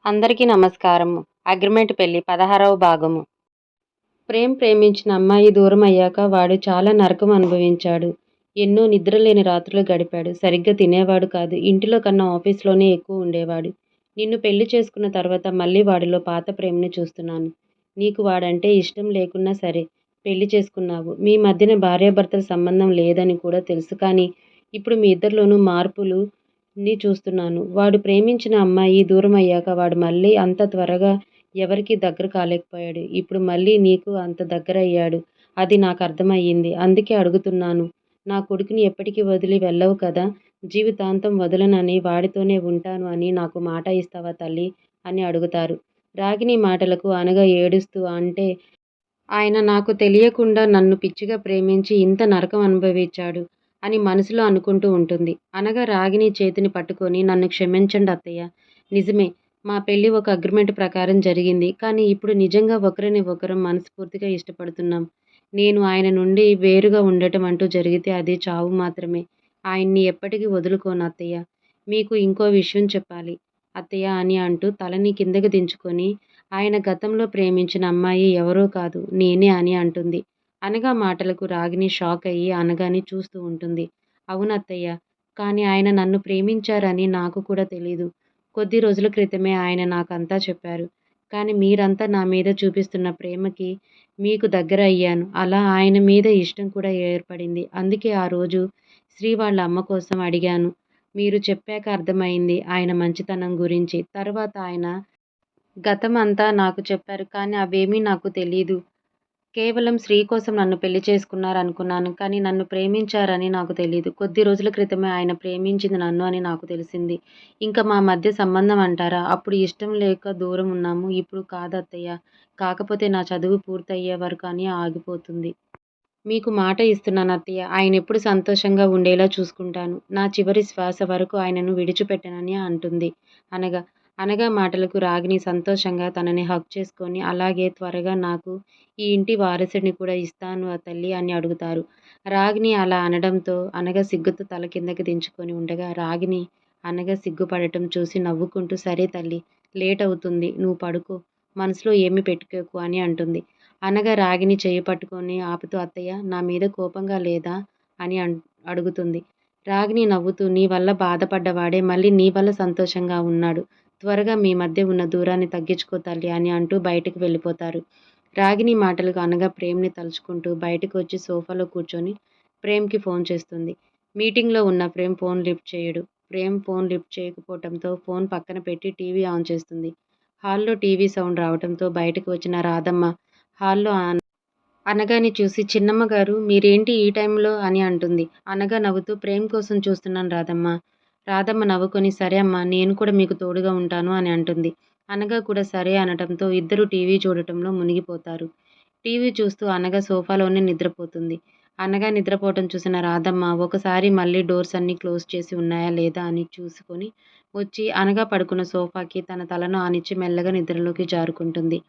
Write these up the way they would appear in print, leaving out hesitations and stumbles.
అందరికీ నమస్కారము. అగ్రిమెంట్ పెళ్లి 16వ భాగము. ప్రేమించిన అమ్మాయి దూరం అయ్యాక వాడు చాలా నరకం అనుభవించాడు. ఎన్నో నిద్రలేని రాత్రులు గడిపాడు. సరిగ్గా తినేవాడు కాదు. ఇంటిలో కన్నా ఆఫీస్లోనే ఎక్కువ ఉండేవాడు. నిన్ను పెళ్లి చేసుకున్న తర్వాత మళ్ళీ వాడిలో పాత ప్రేమని చూస్తున్నాను. నీకు వాడంటే ఇష్టం లేకున్నా సరే పెళ్లి చేసుకున్నావు. మీ మధ్యన భార్యాభర్తల సంబంధం లేదని కూడా తెలుసు. కానీ ఇప్పుడు మీ ఇద్దరిలోనూ మార్పులు చూస్తున్నాను. వాడు ప్రేమించిన అమ్మాయి దూరమయ్యాక వాడు మళ్ళీ అంత త్వరగా ఎవరికీ దగ్గర కాలేకపోయాడు. ఇప్పుడు మళ్ళీ నీకు అంత దగ్గరయ్యాడు. అది నాకర్థమయ్యింది. అందుకే అడుగుతున్నాను. నా కొడుకుని ఎప్పటికీ వదిలి వెళ్ళవు కదా! జీవితాంతం వదలనని, వాడితోనే ఉంటాను అని నాకు మాట ఇస్తావా తల్లీ? అని అడుగుతారు. రాగిణి మాటలకు అనఘ ఏడుస్తూ అంటే ఆయన నాకు తెలియకుండా నన్ను పిచ్చిగా ప్రేమించి ఇంత నరకం అనుభవించాడు అని మనసులో అనుకుంటూ ఉంటుంది. అనగా రాగిణి చేతిని పట్టుకొని నన్ను క్షమించండి అత్తయ్య. నిజమే, మా పెళ్లి ఒక అగ్రిమెంట్ ప్రకారం జరిగింది. కానీ ఇప్పుడు నిజంగా ఒకరిని ఒకరం మనస్ఫూర్తిగా ఇష్టపడుతున్నాం. నేను ఆయన నుండి వేరుగా ఉండటం అంటూ జరిగితే అది చావు మాత్రమే. ఆయన్ని ఎప్పటికీ వదులుకోను అత్తయ్య. మీకు ఇంకో విషయం చెప్పాలి అత్తయ్య అని అంటూ తలని కిందకి దించుకొని ఆయన గతంలో ప్రేమించిన అమ్మాయి ఎవరో కాదు నేనే అని అంటుంది. అనగా మాటలకు రాగిణి షాక్ అయ్యి అనగాని చూస్తూ ఉంటుంది. అవునత్తయ్య, కానీ ఆయన నన్ను ప్రేమించారని నాకు కూడా తెలీదు. కొద్ది రోజుల క్రితమే ఆయన నాకంతా చెప్పారు. కానీ మీరంతా నా మీద చూపిస్తున్న ప్రేమకి మీకు దగ్గర అయ్యాను. అలా ఆయన మీద ఇష్టం కూడా ఏర్పడింది. అందుకే ఆ రోజు శ్రీ వాళ్ళ అమ్మ కోసం అడిగాను. మీరు చెప్పాక అర్థమైంది ఆయన మంచితనం గురించి. తర్వాత ఆయన గతం అంతా నాకు చెప్పారు. కానీ అవేమీ నాకు తెలీదు. కేవలం శ్రీ కోసం నన్ను పెళ్లి చేసుకున్నారనుకున్నాను. కానీ నన్ను ప్రేమించారని నాకు తెలీదు. కొద్ది రోజుల క్రితమే ఆయన ప్రేమించింది నన్ను అని నాకు తెలిసింది. ఇంక మా మధ్య సంబంధం అంటారా? అప్పుడు ఇష్టం లేక దూరం ఉన్నాము. ఇప్పుడు కాదత్తయ్య. కాకపోతే నా చదువు పూర్తయ్యే వరకు అని ఆగిపోతుంది. మీకు మాట ఇస్తున్నాను అత్తయ్య. ఆయనెప్పుడు సంతోషంగా ఉండేలా చూసుకుంటాను. నా చివరి శ్వాస వరకు ఆయనను విడిచిపెట్టనని అంటుంది అనగా. అనగా మాటలకు రాగిణి సంతోషంగా తనని హగ్ చేసుకొని అలాగే త్వరగా నాకు ఈ ఇంటి వారసుడిని కూడా ఇస్తాను తల్లి అని అడుగుతారు. రాగిణి అలా అనడంతో అనగా సిగ్గుతో తల కిందకి దించుకొని ఉండగా రాగిణి అనగా సిగ్గుపడటం చూసి నవ్వుకుంటూ సరే తల్లి, లేట్ అవుతుంది. నువ్వు పడుకో. మనసులో ఏమీ పెట్టుకోకు అని అంటుంది. అనగా రాగిణి చెయ్యి పట్టుకొని ఆపుతూ అత్తయ్య నా మీద కోపంగా లేదా అని అడుగుతుంది. రాగిణి నవ్వుతూ నీ వల్ల బాధపడ్డవాడే మళ్ళీ నీ వల్ల సంతోషంగా ఉన్నాడు. త్వరగా మీ మధ్య ఉన్న దూరాన్ని తగ్గించుకో తల్లి అని అంటూ బయటకు వెళ్ళిపోతారు. రాగిణి మాటలకు అనగా ప్రేమ్ని తలుచుకుంటూ బయటకు వచ్చి సోఫాలో కూర్చొని ప్రేమ్కి ఫోన్ చేస్తుంది. మీటింగ్లో ఉన్న ప్రేమ్ ఫోన్ లిఫ్ట్ చేయడు. ప్రేమ్ ఫోన్ లిఫ్ట్ చేయకపోవడంతో ఫోన్ పక్కన పెట్టి టీవీ ఆన్ చేస్తుంది. హాల్లో టీవీ సౌండ్ రావడంతో బయటకు వచ్చిన రాధమ్మ హాల్లో అనఘని చూసి చిన్నమ్మ గారు మీరేంటి ఈ టైంలో అని అంటుంది. అనఘ నవ్వుతూ ప్రేమ్ కోసం చూస్తున్నాను రాధమ్మ. రాధమ్మ నవ్వుకొని సరే అమ్మా, నేను కూడా మీకు తోడుగా ఉంటాను అని అంటుంది. అనఘ కూడా సరే అనటంతో ఇద్దరు టీవీ చూడటంలో మునిగిపోతారు. టీవీ చూస్తూ అనఘ సోఫాలోనే నిద్రపోతుంది. అనఘ నిద్రపోవటం చూసిన రాధమ్మ ఒకసారి మళ్ళీ డోర్స్ అన్నీ క్లోజ్ చేసి ఉన్నాయా లేదా అని చూసుకొని వచ్చి అనఘ పడుకున్న సోఫాకి తన తలను ఆనిచ్చి మెల్లగా నిద్రలోకి జారుకుంటుంది.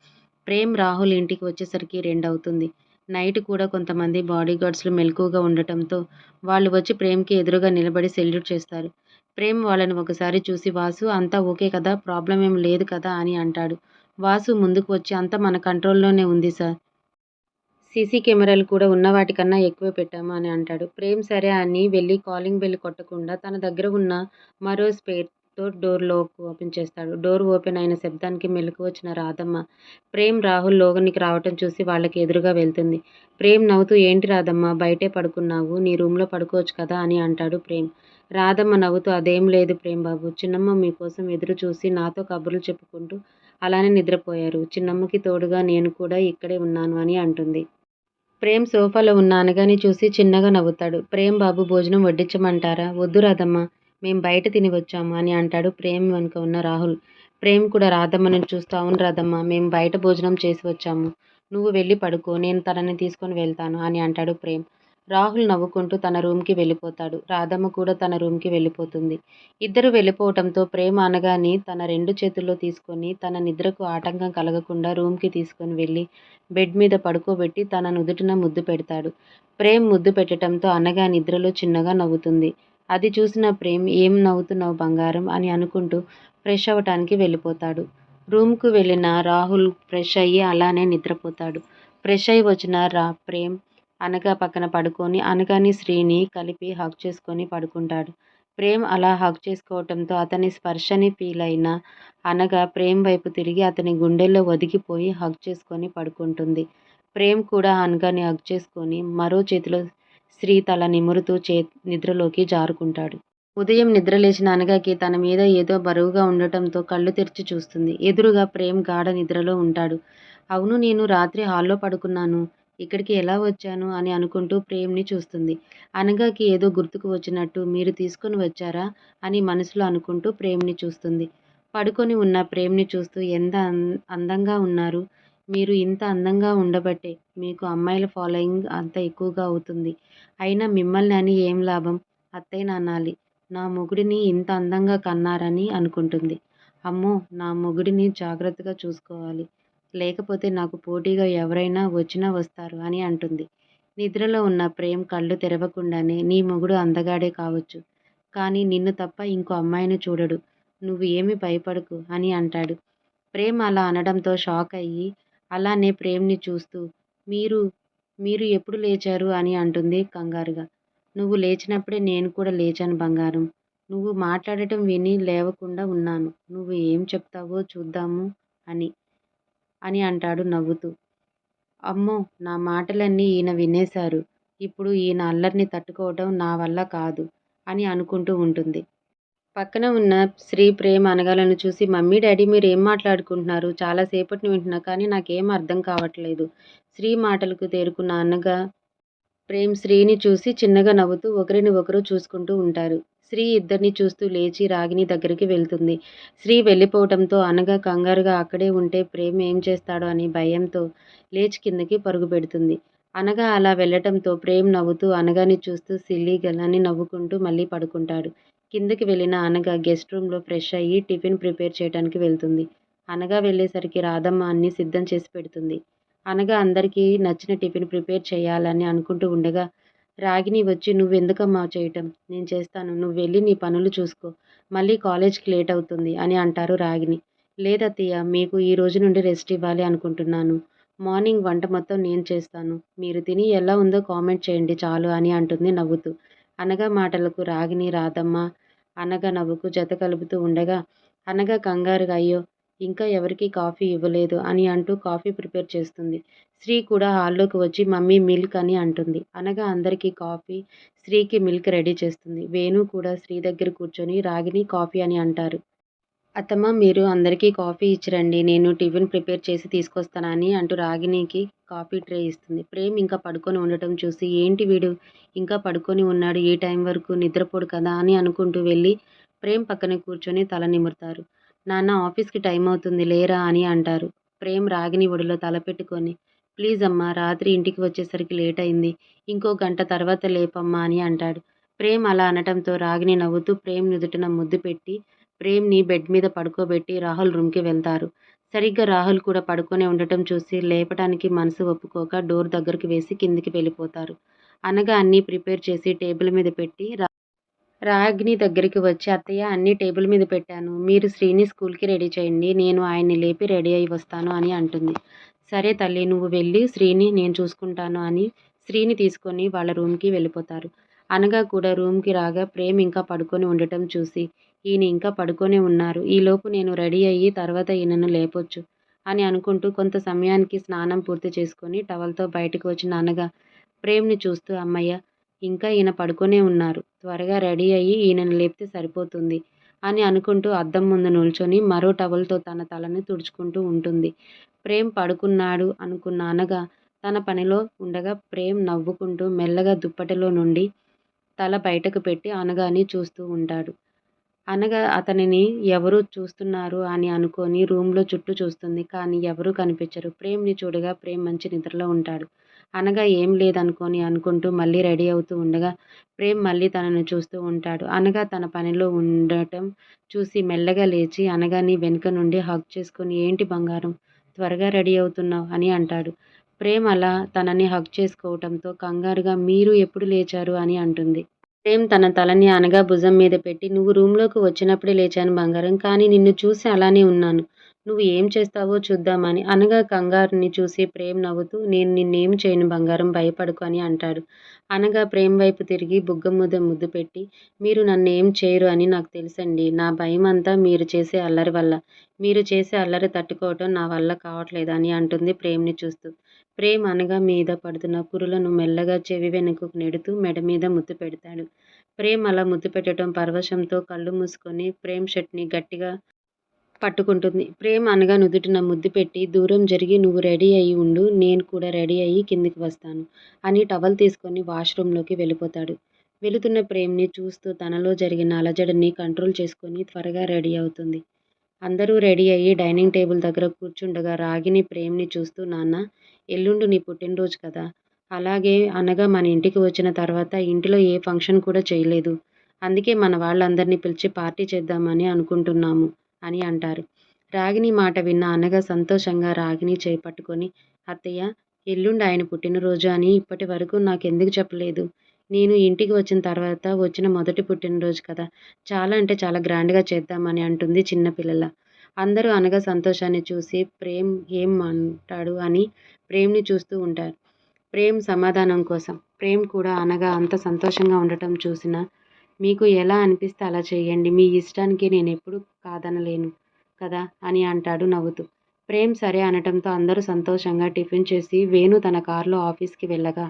ప్రేమ్ రాహుల్ ఇంటికి వచ్చేసరికి 2 అవుతుంది. నైట్ కూడా కొంతమంది బాడీగార్డ్స్‌లు మెలకువగా ఉండటంతో వాళ్ళు వచ్చి ప్రేమ్‌కి ఎదురుగా నిలబడి సెల్యూట్ చేస్తారు. ప్రేమ్ వాళ్ళని ఒకసారి చూసి వాసు అంతా ఓకే కదా! ప్రాబ్లమ్ ఏం లేదు కదా! అని అంటాడు. వాసు ముందుకు వచ్చి అంతా మన కంట్రోల్‌లోనే ఉంది సార్. సీసీ కెమెరాలు కూడా ఉన్న వాటికన్నా ఎక్కువే పెట్టాము అని అంటాడు. ప్రేమ్ సరే అని వెళ్ళి కాలింగ్ బెల్ కొట్టకుండా తన దగ్గర ఉన్న మరో స్పేర్‌తో డోర్ లాక్ ఓపెన్ చేస్తాడు. డోర్ ఓపెన్ అయిన శబ్దానికి మెలకువ వచ్చిన రాధమ్మ ప్రేమ్, రాహుల్ లోనికి రావటం చూసి వాళ్ళకి ఎదురుగా వెళ్తుంది. ప్రేమ్ నవ్వుతూ ఏంటి రాధమ్మ బయటే పడుకున్నావు. నీ రూమ్‌లో పడుకోవచ్చు కదా అని అంటాడు ప్రేమ్. రాధమ్మ నవ్వుతూ అదేం లేదు ప్రేమ్ బాబు. చిన్నమ్మ మీకోసం ఎదురు చూసి నాతో కబుర్లు చెప్పుకుంటూ అలానే నిద్రపోయారు. చిన్నమ్మకి తోడుగా నేను కూడా ఇక్కడే ఉన్నాను అని అంటుంది. ప్రేమ్ సోఫాలో ఉన్న అనఘని చూసి చిన్నగా నవ్వుతాడు. ప్రేమ్ బాబు భోజనం వడ్డించమంటారా? వద్దు రాధమ్మ, మేం బయట తిని వచ్చాము అని అంటాడు ప్రేమ్ వెనుక ఉన్న రాహుల్. ప్రేమ్ కూడా రాధమ్మను చూస్తూ అవును రాధమ్మ, మేం బయట భోజనం చేసి వచ్చాము. నువ్వు వెళ్ళి పడుకో, నేను తనని తీసుకొని వెళ్తాను అని అంటాడు ప్రేమ్. రాహుల్ నవ్వుకుంటూ తన రూమ్‌కి వెళ్ళిపోతాడు. రాధమ్మ కూడా తన రూమ్‌కి వెళ్ళిపోతుంది. ఇద్దరూ వెళ్ళిపోవటంతో ప్రేమ్ అనఘని తన 2 చేతుల్లో తీసుకొని తన నిద్రకు ఆటంకం కలగకుండా రూమ్‌కి తీసుకొని వెళ్ళి బెడ్ మీద పడుకోబెట్టి తన నుదుటిన ముద్దు పెడతాడు. ప్రేమ్ ముద్దు పెట్టటంతో అనఘ నిద్రలో చిన్నగా నవ్వుతుంది. అది చూసిన ప్రేమ్ ఏం నవ్వుతున్నావు బంగారం అని అనుకుంటూ ఫ్రెష్ అవ్వటానికి వెళ్ళిపోతాడు. రూమ్కు వెళ్ళిన రాహుల్ ఫ్రెష్ అయ్యి అలానే నిద్రపోతాడు. ఫ్రెష్ అయి వచ్చిన ప్రేమ్ అనఘ పక్కన పడుకొని అనఘని శ్రీని కలిపి హగ్ చేసుకొని పడుకుంటాడు. ప్రేమ్ అలా హగ్ చేసుకోవటంతో అతని స్పర్శని ఫీల్ అయిన అనఘ ప్రేమ్ వైపు తిరిగి అతని గుండెల్లో ఒదిగిపోయి హగ్ చేసుకొని పడుకుంటుంది. ప్రేమ్ కూడా అనఘని హగ్ చేసుకొని మరో చేతిలో శ్రీ తల నిమురుతూ నిద్రలోకి జారుకుంటాడు. ఉదయం నిద్రలేచిన అనఘకి తన మీద ఏదో బరువుగా ఉండటంతో కళ్ళు తెరిచి చూస్తుంది. ఎదురుగా ప్రేమ్ గాఢ నిద్రలో ఉంటాడు. అవును, నేను రాత్రి హాల్లో పడుకున్నాను. ఇక్కడికి ఎలా వచ్చాను అని అనుకుంటూ ప్రేమ్ని చూస్తుంది. అనఘకి ఏదో గుర్తుకు వచ్చినట్టు మీరు తీసుకొని వచ్చారా అని మనసులో అనుకుంటూ ప్రేమ్ని చూస్తుంది. పడుకొని ఉన్న ప్రేమ్ని చూస్తూ ఎంత అందంగా ఉన్నారు. మీరు ఇంత అందంగా ఉండబట్టే మీకు అమ్మాయిల ఫాలోయింగ్ అంత ఎక్కువగా అవుతుంది. అయినా మిమ్మల్ని అని ఏం లాభం, అత్తయ్యని అనాలి. నా మొగుడిని ఇంత అందంగా కన్నారని అనుకుంటుంది. అమ్మో, నా మొగుడిని జాగ్రత్తగా చూసుకోవాలి. లేకపోతే నాకు పోటీగా ఎవరైనా వచ్చినా వస్తారు అని అంటుంది. నిద్రలో ఉన్న ప్రేమ్ కళ్ళు తెరవకుండానే నీ మొగుడు అందగాడే కావచ్చు. కానీ నిన్ను తప్ప ఇంకో అమ్మాయిని చూడడు. నువ్వు ఏమీ భయపడకు అని అంటాడు. ప్రేమ్ అలా అనడంతో షాక్ అయ్యి అలానే ప్రేమ్ని చూస్తూ మీరు మీరు ఎప్పుడు లేచారు అని అంటుంది కంగారుగా. నువ్వు లేచినప్పుడే నేను కూడా లేచాను బంగారం. నువ్వు మాట్లాడటం విని లేవకుండా ఉన్నాను. నువ్వు ఏం చెప్తావో చూద్దాము అని అని అంటాడు నవ్వుతూ. అమ్మో, నా మాటలన్నీ ఈయన వినేశారు. ఇప్పుడు ఈయన అల్లరిని తట్టుకోవటం నా వల్ల కాదు అని అనుకుంటూ ఉంటుంది. పక్కన ఉన్న శ్రీ ప్రేమ్ అనఘలను చూసి మమ్మీ డాడీ మీరు ఏం మాట్లాడుకుంటున్నారు? చాలా సేపటిని వింటున్నా కానీ నాకేం అర్థం కావట్లేదు. శ్రీ మాటలకు తేరుకున్న అనఘ ప్రేమ్ శ్రీని చూసి చిన్నగా నవ్వుతూ ఒకరిని ఒకరు చూసుకుంటూ ఉంటారు. శ్రీ ఇద్దరిని చూస్తూ లేచి రాగిని దగ్గరికి వెళ్తుంది. శ్రీ వెళ్ళిపోవటంతో అనఘ కంగారుగా అక్కడే ఉంటే ప్రేమ్ ఏం చేస్తాడో అని భయంతో లేచి కిందకి పరుగు పెడుతుంది. అనఘ అలా వెళ్ళటంతో ప్రేమ్ నవ్వుతూ అనఘని చూస్తూ సిల్లీ గర్ల్ అని నవ్వుకుంటూ మళ్ళీ పడుకుంటాడు. కిందకి వెళ్ళిన అనఘ గెస్ట్ రూమ్లో ఫ్రెష్ అయ్యి టిఫిన్ ప్రిపేర్ చేయడానికి వెళ్తుంది. అనఘ వెళ్ళేసరికి రాధమ్మ అన్నీ సిద్ధం చేసి పెడుతుంది. అనఘ అందరికీ నచ్చిన టిఫిన్ ప్రిపేర్ చేయాలని అనుకుంటూ ఉండగా రాగిని వచ్చి నువ్వెందుకమ్మా చేయటం, నేను చేస్తాను, నువ్వు వెళ్ళి నీ పనులు చూసుకో, మళ్ళీ కాలేజ్కి లేట్ అవుతుంది అని అంటారు రాగిని. లేదత్తయ్య, మీకు ఈ రోజు నుండి రెస్ట్ ఇవ్వాలి అనుకుంటున్నాను. మార్నింగ్ వంట మొత్తం నేను చేస్తాను. మీరు తిని ఎలా ఉందో కామెంట్ చేయండి చాలు అని అంటుంది నవ్వుతూ. అనఘ మాటలకు రాగిని రాధమ్మ అనఘ నవ్వుకు జత కలుపుతూ ఉండగా అనఘ కంగారుగా అయ్యో ఇంకా ఎవరికీ కాఫీ ఇవ్వలేదు అని అంటూ కాఫీ ప్రిపేర్ చేస్తుంది. శ్రీ కూడా హాల్లోకి వచ్చి మమ్మీ మిల్క్ అని అంటుంది. అనగా అందరికీ కాఫీ, శ్రీకి మిల్క్ రెడీ చేస్తుంది. వేణు కూడా శ్రీ దగ్గర కూర్చొని రాగిని కాఫీ అని అంటారు. అత్తమ్మ మీరు అందరికీ కాఫీ ఇచ్చిరండి, నేను టిఫిన్ ప్రిపేర్ చేసి తీసుకొస్తాను అని అంటూ రాగినికి కాఫీ ట్రే ఇస్తుంది. ప్రేమ్ ఇంకా పడుకొని ఉండటం చూసి ఏంటి వీడు ఇంకా పడుకొని ఉన్నాడు, ఈ టైం వరకు నిద్రపోడు కదా అని అనుకుంటూ వెళ్ళి ప్రేమ్ పక్కన కూర్చొని తల నిమురుతారు. నాన్న ఆఫీస్కి టైం అవుతుంది లేరా అని అంటారు. ప్రేమ్ రాగిని ఒడిలో తల పెట్టుకొని ప్లీజ్ అమ్మా, రాత్రి ఇంటికి వచ్చేసరికి లేట్ అయింది, ఇంకో గంట తర్వాత లేపమ్మా అని అంటాడు. ప్రేమ్ అలా అనటంతో రాగిని నవ్వుతూ ప్రేమ్ నుదుటిన ముద్దు పెట్టి ప్రేమ్ని బెడ్ మీద పడుకోబెట్టి రాహుల్ రూమ్కి వెళ్తారు. సరిగ్గా రాహుల్ కూడా పడుకొని ఉండటం చూసి లేపటానికి మనసు ఒప్పుకోక డోర్ దగ్గరకు వేసి కిందికి వెళ్ళిపోతారు. అనగా అన్నీ ప్రిపేర్ చేసి టేబుల్ మీద పెట్టి రాగిని దగ్గరికి వచ్చి అత్తయ్య అన్నీ టేబుల్ మీద పెట్టాను, మీరు శ్రీని స్కూల్కి రెడీ చేయండి, నేను ఆయన్ని లేపి రెడీ అయి వస్తాను అని అంటుంది. సరే తల్లి, నువ్వు వెళ్ళి శ్రీని నేను చూసుకుంటాను అని శ్రీని తీసుకొని వాళ్ళ రూమ్కి వెళ్ళిపోతారు. అనగా కూడా రూమ్కి రాగా ప్రేమ్ ఇంకా పడుకొని ఉండటం చూసి ఈయన ఇంకా పడుకొనే ఉన్నారు, ఈలోపు నేను రెడీ అయ్యి తర్వాత ఈయనను లేపొచ్చు అని అనుకుంటూ కొంత సమయానికి స్నానం పూర్తి చేసుకొని టవల్తో బయటకు వచ్చిన అనగా ప్రేమ్ని చూస్తూ అమ్మయ్య, ఇంకా ఈయన పడుకొనే ఉన్నారు, త్వరగా రెడీ అయ్యి ఈయనను లేపితే సరిపోతుంది అని అనుకుంటూ అద్దం ముందు నిల్చొని మరో టవల్తో తన తలని తుడుచుకుంటూ ఉంటుంది. ప్రేమ్ పడుకున్నాడు అనుకున్న అనగ తన పనిలో ఉండగా ప్రేమ్ నవ్వుకుంటూ మెల్లగా దుప్పటిలో నుండి తల బయటకు పెట్టి అనగాని చూస్తూ ఉంటాడు. అనగా అతనిని ఎవరో చూస్తున్నారు అని అనుకొని రూమ్లో చుట్టూ చూస్తుంది. కానీ ఎవరూ కనిపించరు. ప్రేమ్ని చూడగా ప్రేమ్ మంచి నిద్రలో ఉంటాడు. అనగా ఏం లేదనుకొని అనుకుంటూ మళ్ళీ రెడీ అవుతూ ఉండగా ప్రేమ్ మళ్ళీ తనను చూస్తూ ఉంటాడు. అనగా తన పనిలో ఉండటం చూసి మెల్లగా లేచి అనగాని వెనుక నుండి హగ్ చేసుకొని ఏంటి బంగారం, త్వరగా రెడీ అవుతున్నావు అని అంటాడు. ప్రేమ్ అలా తనని హగ్ చేసుకోవటంతో కంగారుగా మీరు ఎప్పుడు లేచారు అని అంటుంది. ప్రేమ్ తన తలని అనగా భుజం మీద పెట్టి నువ్వు రూమ్లోకి వచ్చినప్పుడే లేచాను బంగారం, కానీ నిన్ను చూసి అలానే ఉన్నాను, నువ్వు ఏం చేస్తావో చూద్దామని అనగా కంగారుని చూసి ప్రేమ్ నవ్వుతూ నేను నిన్నేం చేయను బంగారం భయపడకు అని అంటాడు. అనగా ప్రేమ్ వైపు తిరిగి బుగ్గ మీద ముద్దు పెట్టి మీరు నన్నేం చేయరు అని నాకు తెలుసండి. నా భయమంతా మీరు చేసే అల్లరి వల్ల. మీరు చేసే అల్లరి తట్టుకోవటం నా వల్ల కావట్లేదు అని అంటుంది ప్రేమ్ని చూస్తూ. ప్రేమ్ అనగా మీద పడుతున్న కురులను మెల్లగా చెవి వెనుకకు నెడుతూ మెడ మీద ముద్దు పెడతాడు. ప్రేమ్ అలా ముద్దు పెట్టడం పరవశంతో కళ్ళు మూసుకొని ప్రేమ్ షర్ట్ని గట్టిగా పట్టుకుంటుంది. ప్రేమ్ అనగా నుదుటిన ముద్దు పెట్టి దూరం జరిగి నువ్వు రెడీ అయి ఉండు. నేను కూడా రెడీ అయి కిందికి వస్తాను అని టవల్ తీసుకొని వాష్రూంలోకి వెళ్ళిపోతాడు. వెళుతున్న ప్రేమ్ని చూస్తూ తనలో జరిగిన అలజడిని కంట్రోల్ చేసుకొని త్వరగా రెడీ అవుతుంది. అందరూ రెడీ అయ్యి డైనింగ్ టేబుల్ దగ్గర కూర్చుండగా రాగిణి ప్రేమ్ని చూస్తూ నాన్నా ఎల్లుండి నీ పుట్టినరోజు కదా. అలాగే అనగా మన ఇంటికి వచ్చిన తర్వాత ఇంటిలో ఏ ఫంక్షన్ కూడా చేయలేదు. అందుకే మన వాళ్ళందరినీ పిలిచి పార్టీ చేద్దామని అనుకుంటున్నాము అని అంటారు. రాగిణి మాట విన్న అనగా సంతోషంగా రాగిణి చేయి పట్టుకొని అత్తయ్య ఎల్లుండి ఆయన పుట్టినరోజు అని ఇప్పటి వరకు నాకెందుకు చెప్పలేదు. నేను ఇంటికి వచ్చిన తర్వాత వచ్చిన మొదటి పుట్టినరోజు కదా. చాలా అంటే చాలా గ్రాండ్గా చేద్దామని అంటుంది చిన్నపిల్లల. అందరూ అనగా సంతోషాన్ని చూసి ప్రేమ్ ఏం అంటాడు అని ప్రేమ్ని చూస్తూ ఉంటారు. ప్రేమ్ సమాధానం కోసం. ప్రేమ్ కూడా అనగా అంత సంతోషంగా ఉండటం చూసిన మీకు ఎలా అనిపిస్తే అలా చేయండి. మీ ఇష్టానికి నేనెప్పుడూ కాదనలేను కదా అని అంటాడు నవ్వుతూ. ప్రేమ్ సరే అనటంతో అందరూ సంతోషంగా టిఫిన్ చేసి వేణు తన కారులో ఆఫీస్కి వెళ్ళగా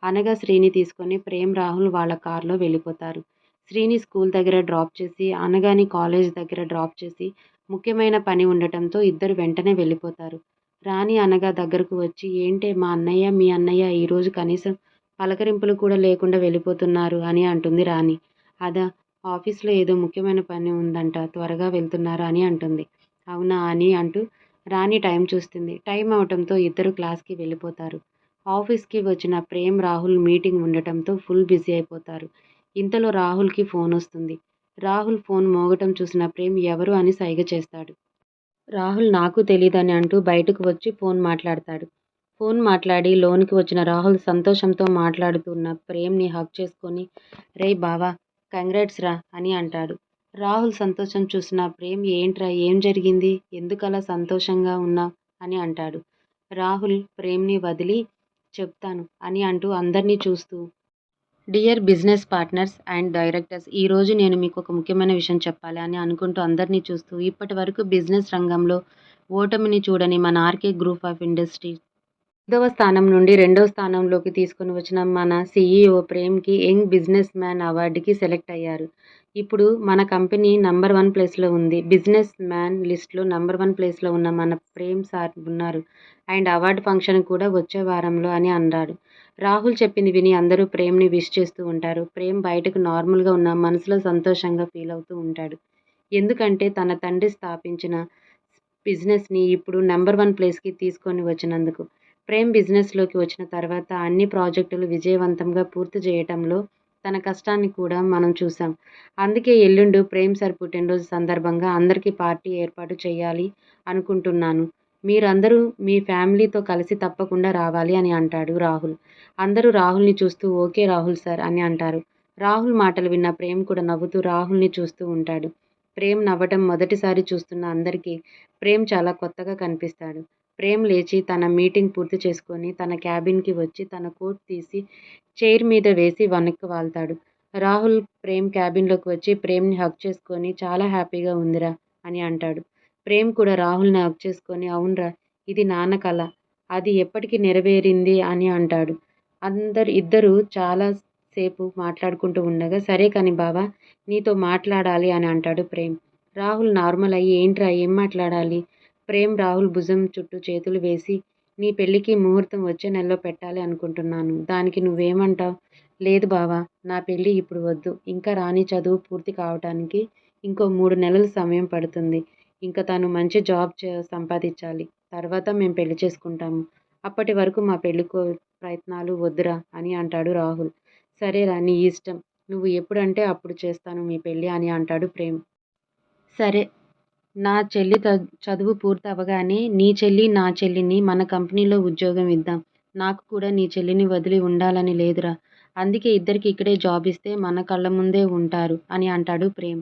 అనగా శ్రీని తీసుకొని ప్రేమ్ రాహుల్ వాళ్ళ కారులో వెళ్ళిపోతారు. శ్రీని స్కూల్ దగ్గర డ్రాప్ చేసి అనగాని కాలేజ్ దగ్గర డ్రాప్ చేసి ముఖ్యమైన పని ఉండటంతో ఇద్దరు వెంటనే వెళ్ళిపోతారు. రాణి అనగా దగ్గరకు వచ్చి ఏంటే మా అన్నయ్య మీ అన్నయ్య ఈరోజు కనీసం పలకరింపులు కూడా లేకుండా వెళ్ళిపోతున్నారు అని అంటుంది రాణి. అదా ఆఫీస్లో ఏదో ముఖ్యమైన పని ఉందంట త్వరగా వెళ్తున్నారా అని అంటుంది. అవునా అని అంటూ రాణి టైం చూస్తుంది. టైం అవటంతో ఇద్దరు క్లాస్కి వెళ్ళిపోతారు. ఆఫీస్కి వచ్చిన ప్రేమ్ రాహుల్ మీటింగ్ ఉండటంతో ఫుల్ బిజీ అయిపోతారు. ఇంతలో రాహుల్కి ఫోన్ వస్తుంది. రాహుల్ ఫోన్ మోగటం చూసిన ప్రేమ్ ఎవరు అని సైగ చేస్తాడు. రాహుల్ నాకు తెలీదని అంటూ బయటకు వచ్చి ఫోన్ మాట్లాడతాడు. ఫోన్ మాట్లాడి లోనికి వచ్చిన రాహుల్ సంతోషంతో మాట్లాడుతున్న ప్రేమ్ని హగ్ చేసుకొని రేయ్ బావా కంగ్రాట్స్ రా అని అంటాడు. రాహుల్ సంతోషం చూసిన ప్రేమ్ ఏంట్రా ఏం జరిగింది ఎందుకలా సంతోషంగా ఉన్నావ్ అని అంటాడు. రాహుల్ ప్రేమ్ని వదిలి చెప్తాను అని అంటూ అందర్నీ చూస్తూ dear business partners and directors ఈరోజు నేను మీకు ఒక ముఖ్యమైన విషయం చెప్పాలి అని అనుకుంటూ అందరినీ చూస్తూ ఇప్పటి వరకు బిజినెస్ రంగంలో ఓటమిని చూడని మన ఆర్కే గ్రూప్ ఆఫ్ ఇండస్ట్రీస్ 5వ స్థానం నుండి 2వ స్థానంలోకి తీసుకొని వచ్చిన మన సీఈఓ ప్రేమ్కి యంగ్ బిజినెస్ మ్యాన్ అవార్డుకి సెలెక్ట్ అయ్యారు. ఇప్పుడు మన కంపెనీ నంబర్ 1 ప్లేస్లో ఉంది. బిజినెస్ మ్యాన్ లిస్ట్లో నంబర్ 1 ప్లేస్లో ఉన్న మన ప్రేమ్ సార్ ఉన్నారు. అండ్ అవార్డు ఫంక్షన్ కూడా వచ్చే వారంలో అని అన్నాడు. రాహుల్ చెప్పింది విని అందరూ ప్రేమ్ని విష్ చేస్తూ ఉంటారు. ప్రేమ్ బయటకు నార్మల్గా ఉన్న మనసులో సంతోషంగా ఫీల్ అవుతూ ఉంటాడు. ఎందుకంటే తన తండ్రి స్థాపించిన బిజినెస్ని ఇప్పుడు నంబర్ 1 ప్లేస్కి తీసుకొని వచ్చినందుకు. ప్రేమ్ బిజినెస్లోకి వచ్చిన తర్వాత అన్ని ప్రాజెక్టులు విజయవంతంగా పూర్తి చేయటంలో తన కష్టాన్ని కూడా మనం చూసాం. అందుకే ఎల్లుండి ప్రేమ్ సార్ పుట్టినరోజు సందర్భంగా అందరికీ పార్టీ ఏర్పాటు చేయాలి అనుకుంటున్నాను. మీరందరూ మీ ఫ్యామిలీతో కలిసి తప్పకుండా రావాలి అని అంటాడు రాహుల్. అందరూ రాహుల్ని చూస్తూ ఓకే రాహుల్ సార్ అని అంటారు. రాహుల్ మాటలు విన్న ప్రేమ్ కూడా నవ్వుతూ రాహుల్ని చూస్తూ ఉంటాడు. ప్రేమ్ నవ్వటం మొదటిసారి చూస్తున్న అందరికీ ప్రేమ్ చాలా కొత్తగా కనిపిస్తాడు. ప్రేమ్ లేచి తన మీటింగ్ పూర్తి చేసుకొని తన క్యాబిన్కి వచ్చి తన కోట్ తీసి చైర్ మీద వేసి వెనక్కి వాల్తాడు. రాహుల్ ప్రేమ్ క్యాబిన్లోకి వచ్చి ప్రేమ్ని హగ్ చేసుకొని చాలా హ్యాపీగా ఉందిరా అని అంటాడు. ప్రేమ్ కూడా రాహుల్ని హగ్ చేసుకొని అవునరా ఇది నాన్న కల అది ఎప్పటికీ నెరవేరింది అని అంటాడు. ఇద్దరు చాలా సేపు మాట్లాడుకుంటూ ఉండగా సరే కాని బావా నీతో మాట్లాడాలి అని అంటాడు ప్రేమ్. రాహుల్ నార్మల్ అయ్యి ఏంట్రా ఏం మాట్లాడాలి. ప్రేమ్ రాహుల్ భుజం చుట్టూ చేతులు వేసి నీ పెళ్ళికి ముహూర్తం వచ్చే నెలలో పెట్టాలి అనుకుంటున్నాను. దానికి నువ్వేమంటావ్? లేదు బావా నా పెళ్ళి ఇప్పుడు వద్దు. ఇంకా రాణి చదువు పూర్తి కావటానికి ఇంకో 3 నెలలు సమయం పడుతుంది. ఇంకా తను మంచి జాబ్ సంపాదించాలి. తర్వాత మేం పెళ్లి చేసుకుంటాము. అప్పటి వరకు మా పెళ్లి ప్రయత్నాలు వద్దురా అని అంటాడు రాహుల్. సరేరా నీ ఇష్టం. నువ్వు ఎప్పుడంటే అప్పుడు చేస్తాను మీ పెళ్ళి అని అంటాడు ప్రేమ్. సరే నా చెల్లి చదువు పూర్తి అవ్వగానే నీ చెల్లి నా చెల్లిని మన కంపెనీలో ఉద్యోగం ఇద్దాం. నాకు కూడా నీ చెల్లిని వదిలి ఉండాలని లేదురా. అందుకే ఇద్దరికి ఇక్కడే జాబ్ ఇస్తే మన కళ్ళ ముందే ఉంటారు అని అంటాడు ప్రేమ్.